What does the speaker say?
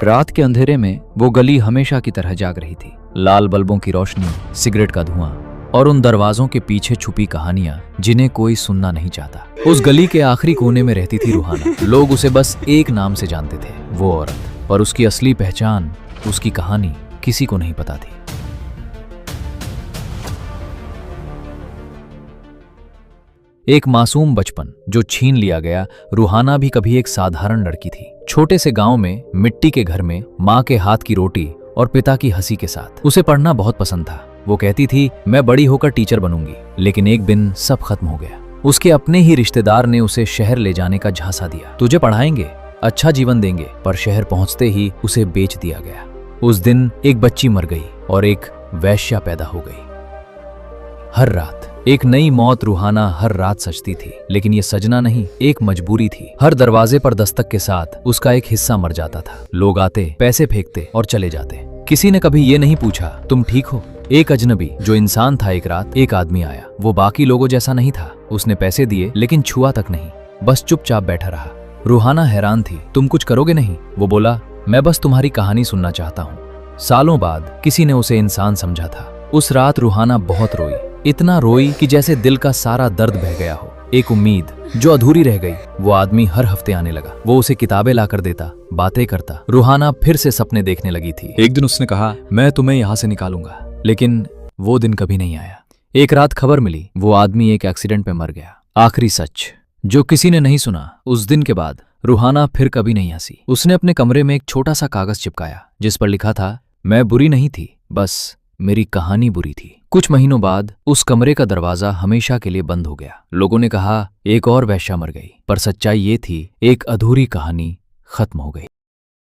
रात के अंधेरे में वो गली हमेशा की तरह जाग रही थी। लाल बल्बों की रोशनी, सिगरेट का धुआं और उन दरवाजों के पीछे छुपी कहानियां जिन्हें कोई सुनना नहीं चाहता। उस गली के आखिरी कोने में रहती थी रूहाना। लोग उसे बस एक नाम से जानते थे, वो औरत। पर उसकी असली पहचान, उसकी कहानी किसी को नहीं पता थी। एक मासूम बचपन जो छीन लिया गया। रूहाना भी कभी एक साधारण लड़की थी, छोटे से गांव में, मिट्टी के घर में, माँ के हाथ की रोटी और पिता की हंसी के साथ। उसे पढ़ना बहुत पसंद था। वो कहती थी, मैं बड़ी होकर टीचर बनूंगी। लेकिन एक दिन सब खत्म हो गया। उसके अपने ही रिश्तेदार ने उसे शहर ले जाने का झांसा दिया। तुझे पढ़ाएंगे, अच्छा जीवन देंगे। पर शहर पहुंचते ही उसे बेच दिया गया। उस दिन एक बच्ची मर गई और एक वैश्या पैदा हो गई। हर रात एक नई मौत। रूहाना हर रात सजती थी, लेकिन ये सजना नहीं, एक मजबूरी थी। हर दरवाजे पर दस्तक के साथ उसका एक हिस्सा मर जाता था। लोग आते, पैसे फेंकते और चले जाते। किसी ने कभी ये नहीं पूछा, तुम ठीक हो? एक अजनबी जो इंसान था, एक रात एक आदमी आया। वो बाकी लोगों जैसा नहीं था। उसने पैसे दिए लेकिन छुआ तक नहीं, बस चुपचाप बैठा रहा। रूहाना हैरान थी। तुम कुछ करोगे नहीं? वो बोला, मैं बस तुम्हारी कहानी सुनना चाहता हूँ। सालों बाद किसी ने उसे इंसान समझा था। उस रात रूहाना बहुत रोई, इतना रोई कि जैसे दिल का सारा दर्द बह गया हो। एक उम्मीद जो अधूरी रह गई। वो आदमी हर हफ्ते आने लगा। वो उसे किताबें लाकर देता, बातें करता। रूहाना फिर से सपने देखने लगी थी। एक दिन उसने कहा, मैं तुम्हें यहाँ से निकालूंगा। लेकिन वो दिन कभी नहीं आया। एक रात खबर मिली, वो आदमी एक एक्सीडेंट में मर गया। आखिरी सच जो किसी ने नहीं सुना। उस दिन के बाद रूहाना फिर कभी नहीं हंसी। उसने अपने कमरे में एक छोटा सा कागज चिपकाया जिस पर लिखा था, मैं बुरी नहीं थी, बस मेरी कहानी बुरी थी। कुछ महीनों बाद उस कमरे का दरवाजा हमेशा के लिए बंद हो गया। लोगों ने कहा, एक और वैश्या मर गई। पर सच्चाई ये थी, एक अधूरी कहानी खत्म हो गई।